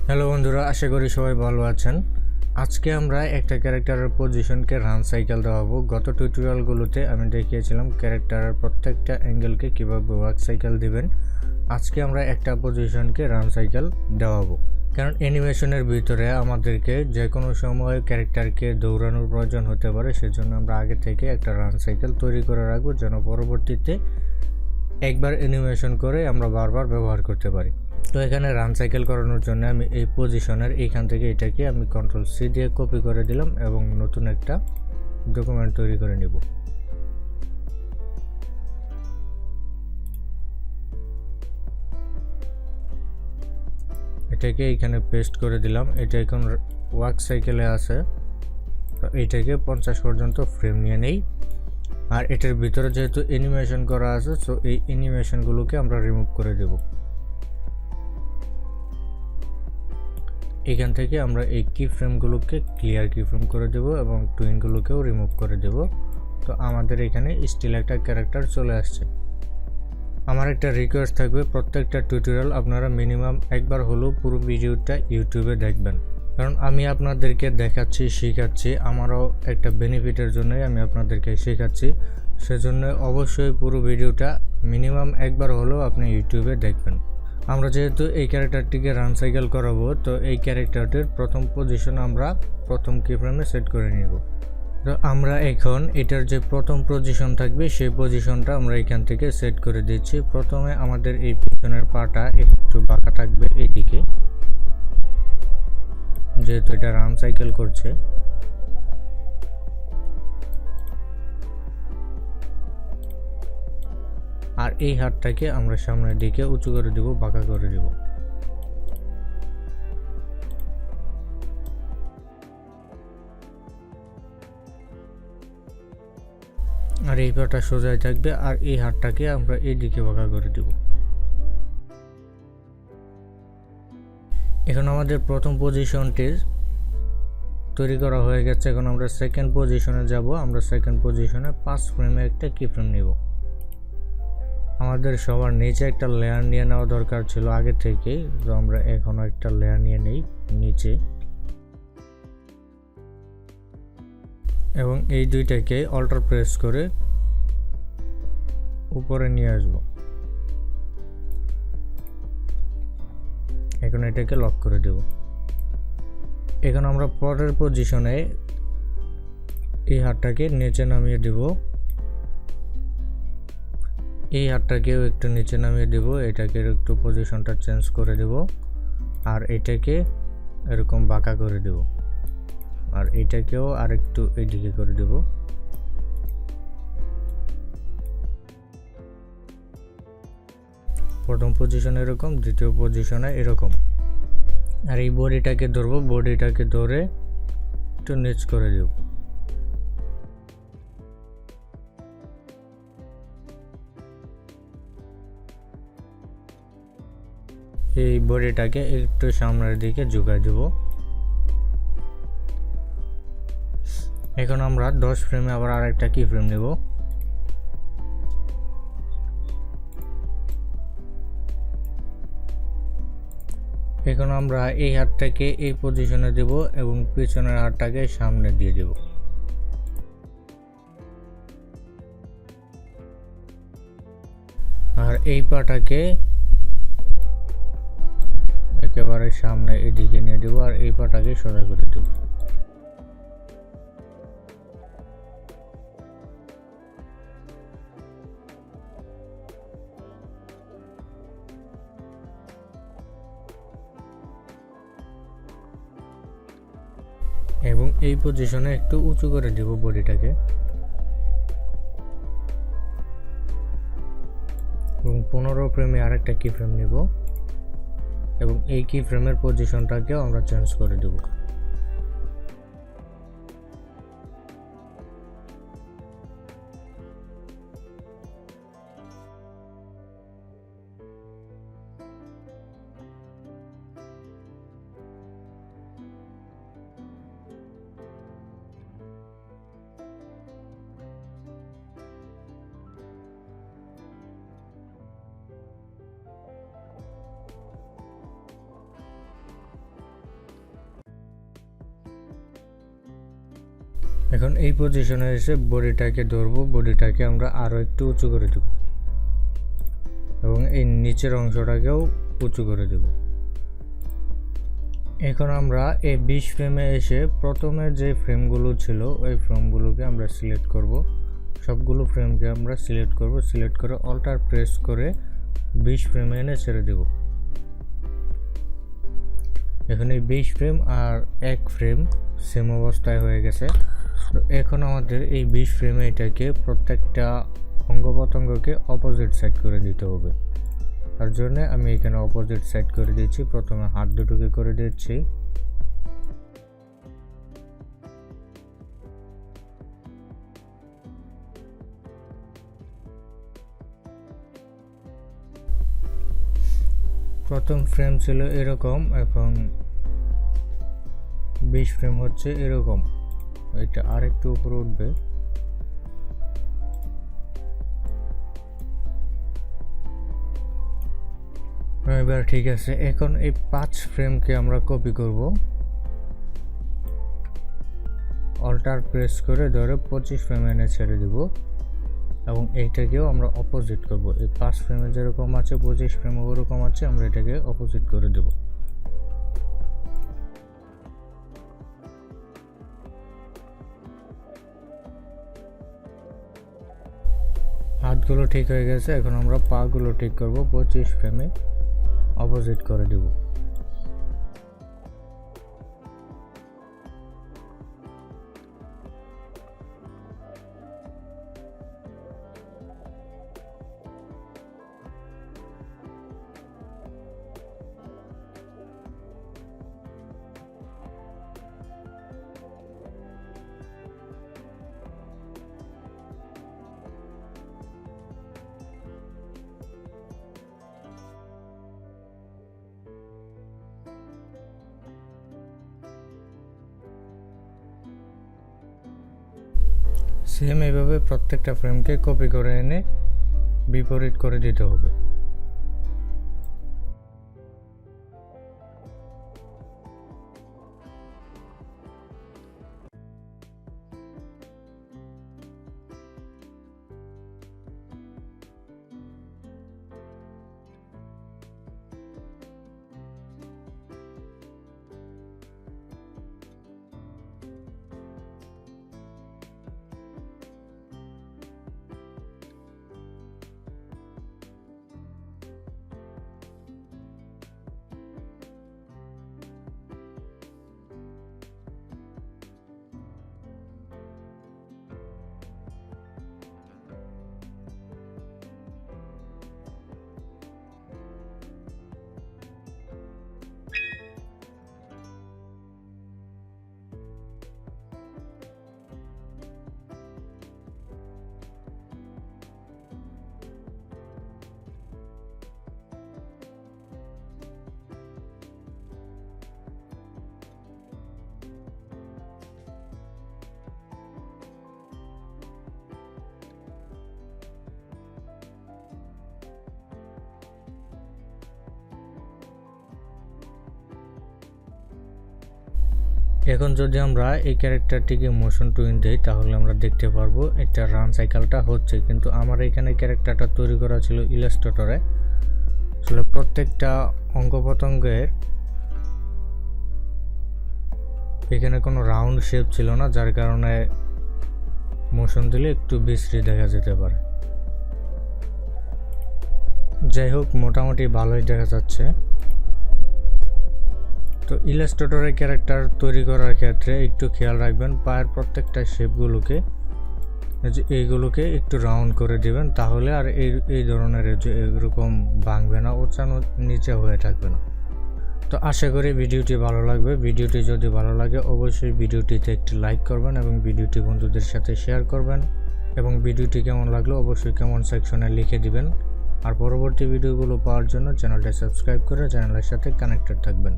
Hello বন্ধুরা, আশা করি সবাই ভালো আছেন। আজকে আমরা একটা ক্যারেক্টারের পজিশনকে রান সাইকেল দেওয়াবো। গত টিউটোরিয়ালগুলোতে আমি দেখিয়েছিলাম ক্যারেক্টারের প্রত্যেকটা অ্যাঙ্গেলকে কীভাবে ওয়ার্ক সাইকেল দিবেন। আজকে আমরা একটা পজিশনকে রান সাইকেল দেওয়াবো, কারণ অ্যানিমেশনের ভিতরে আমাদেরকে যে কোনো সময় ক্যারেক্টারকে দৌড়ানোর প্রয়োজন হতে পারে। সেজন্য আমরা আগে থেকে একটা রান সাইকেল তৈরি করে রাখবো, যেন পরবর্তীতে একবার অ্যানিমেশন করে আমরা বারবার ব্যবহার করতে পারি। তো এখানে রান সাইকেল করানোর জন্য আমি এই পজিশনের এইখান থেকে এটাকে আমি Ctrl+C দিয়ে কপি করে দিলাম এবং নতুন একটা ডকুমেন্ট তৈরি করে নিব। এটাকে এখানে পেস্ট করে দিলাম। এটা এখন ওয়ার্ক সাইকেলে আছে, তো এটাকে 50 পর্যন্ত ফ্রেম নিয়ে নেই। আর এটার ভিতরে যেহেতু অ্যানিমেশন করা আছে, সো এই অ্যানিমেশনগুলোকে আমরা রিমুভ করে দেব। এখান থেকে আমরা এই কি ফ্রেমগুলোকে ক্লিয়ার কি ফ্রেম করে দেব এবং টুইনগুলোকেও রিমুভ করে দেব। তো আমাদের এখানে স্টিল একটা ক্যারেক্টার চলে আসছে। আমার একটা রিকোয়েস্ট থাকবে, প্রত্যেকটা টিউটোরিয়াল আপনারা মিনিমাম একবার হলেও পুরো ভিডিওটা ইউটিউবে দেখবেন, কারণ আমি আপনাদেরকে দেখাচ্ছি, শেখাচ্ছি, আমারও একটা বেনিফিটের জন্যই আমি আপনাদেরকে শেখাচ্ছি। সেজন্য অবশ্যই পুরো ভিডিওটা মিনিমাম একবার হলেও আপনি ইউটিউবে দেখবেন। আমরা যেহেতু এই ক্যারেক্টারটিকে রান সাইকেল করাবো, তো এই ক্যারেক্টারটির প্রথম পজিশন আমরা প্রথম কিফ্রেমে সেট করে নিব। তো আমরা এখন এটার যে প্রথম পজিশন থাকবে সেই পজিশনটা আমরা এখান থেকে সেট করে দিচ্ছি। প্রথমে আমাদের এই পিছনের পাটা একটু বাঁকা থাকবে এইদিকে, যেহেতু এটা রান সাইকেল করছে। আর এই হাতটাকে আমরা সামনের দিকে উঁচু করে দিব, বাঁকা করে দিব। আর এই পাটা সোজাই থাকবে, আর এই হাতটাকে আমরা এই দিকে বাঁকা করে দিব। এখন আমাদের প্রথম পজিশনটি তৈরি করা হয়ে গেছে। এখন আমরা সেকেন্ড পজিশনে যাব। আমরা সেকেন্ড পজিশনে 5 ফ্রেমে একটা কি ফ্রেম নিব। আমাদের সবার নিচে একটা লেয়ার নিয়ে নেওয়া দরকার ছিল আগে থেকে, তো আমরা এখনো একটা লেয়ার নিয়ে নেই নিচে, এবং এই দুইটাকে অল্টার প্রেস করে উপরে নিয়ে আসব। এখন এটাকে লক করে দেব। এখন আমরা পরের পজিশনে এই হাতটাকে নিচে নামিয়ে দেব, এই হাতটাকেও একটু নিচে নামিয়ে দেব, এটাকে একটু পজিশনটা চেঞ্জ করে দেব, আর এটাকে এরকম বাঁকা করে দেব, আর এটাকেও আরেকটু এইদিকে করে দেব। প্রথম পজিশনে এরকম, দ্বিতীয় পজিশনে এরকম। আর এই বডিটাকে ধরবো, বডিটাকে ধরে একটু নিচ করে দেব। এই বডিটাকে একটু সামনের দিকে ঝুঁকাই দেব। এখন আমরা 10 ফ্রেমে আবার আরেকটা কি ফ্রেম নেব। এখন আমরা এই হাতটাকে এই পজিশনে দেব এবং পিছনের হাতটাকে সামনে দিয়ে দেব। আর এই পাটাকে একেবারে সামনে এদিকে নিয়ে দেব, আর এই পাটাকে সোজা করে দেব। এবং এই পজিশনে একটু উঁচু করে দেব বডিটাকে, এবং 15 ফ্রেমে আরেকটা কি ফ্রেম নেব এবং এই কি ফ্রেমের পজিশনটাকেও আমরা চেঞ্জ করে দেব। এখন এই পজিশনে এসে বডিটাকে ধরবো, বডিটাকে আমরা আরও একটু উঁচু করে দেব এবং এই নিচের অংশটাকেও উঁচু করে দেব। এখন আমরা এই 20 ফ্রেমে এসে প্রথমে যে ফ্রেমগুলো ছিল ওই ফ্রেমগুলোকে আমরা সিলেক্ট করব, সবগুলো ফ্রেমকে আমরা সিলেক্ট করব, সিলেক্ট করে অল্টার প্রেস করে 20 ফ্রেমে এনে ছেড়ে দেব। এখন এই 20 ফ্রেম আর 1 ফ্রেম সেম অবস্থায় হয়ে গেছে। তো এখন আমাদের এই 20 ফ্রেমে এটাকে প্রত্যেকটা অঙ্গ প্রত্যঙ্গকে অপোজিট সাইড করে দিতে হবে। তার জন্য আমি এখানে অপোজিট সাইড করে দিচ্ছি। প্রথমে হাত দুটোকে করে দিচ্ছি, প্রথম ফ্রেম ছিল এরকম, এখন 20 ফ্রেম হচ্ছে এরকম, এটা আরেকটু উপরে উঠবে। এবার ঠিক আছে। এখন এই 5 ফ্রেমকে আমরা কপি করব, অল্টার প্রেস করে ধরে 25 ফ্রেম এনে ছেড়ে দেব এবং এইটাকেও আমরা অপোজিট করব। এই 5 ফ্রেমে যেরকম আছে 25 ফ্রেমে ওরকম আছে, আমরা এটাকে অপোজিট করে দেব। হাতগুলো ঠিক হয়ে গেছে, এখন আমরা পাগুলো ঠিক করব, 25 ফ্রেমে অপোজিট করে দেব। সেম এইভাবে প্রত্যেকটা ফ্রেমকে কপি করে এনে বিপরীত করে দিতে হবে। এখন যদি আমরা এই ক্যারেক্টারটিকে মোশন টুইন দেই তাহলে আমরা দেখতে পারবো এটা রান সাইকেলটা হচ্ছে, কিন্তু আমার এখানে ক্যারেক্টারটা তৈরি করা ছিল ইলাস্ট্রেটরে। আসলে প্রত্যেকটা অঙ্গ প্রত্যঙ্গের এখানে কোনো রাউন্ড শেপ ছিল না, যার কারণে মোশন দিলে একটু বিশ্রী দেখা যেতে পারে। যাই হোক, মোটামুটি ভালোই দেখা যাচ্ছে। তো ইলাস্ট্রেটরের ক্যারেক্টার তৈরি করার ক্ষেত্রে একটু খেয়াল রাখবেন পায়ের প্রত্যেকটা শেপগুলোকে, এইগুলোকে একটু রাউন্ড করে দিবেন, তাহলে আর এই ধরনের এরকম ভাঙবে না, উচ্চারণ নিচে হয়ে থাকবে না। তো আশা করি ভিডিওটি ভালো লাগবে। ভিডিওটি যদি ভালো লাগে অবশ্যই ভিডিওটিতে একটি লাইক করবেন এবং ভিডিওটি বন্ধুদের সাথে শেয়ার করবেন, এবং ভিডিওটি কেমন লাগলো অবশ্যই কমেন্ট সেকশনে লিখে দিবেন। আর পরবর্তী ভিডিওগুলো পাওয়ার জন্য চ্যানেলটা সাবস্ক্রাইব করে চ্যানেলের সাথে কানেক্টেড থাকবেন।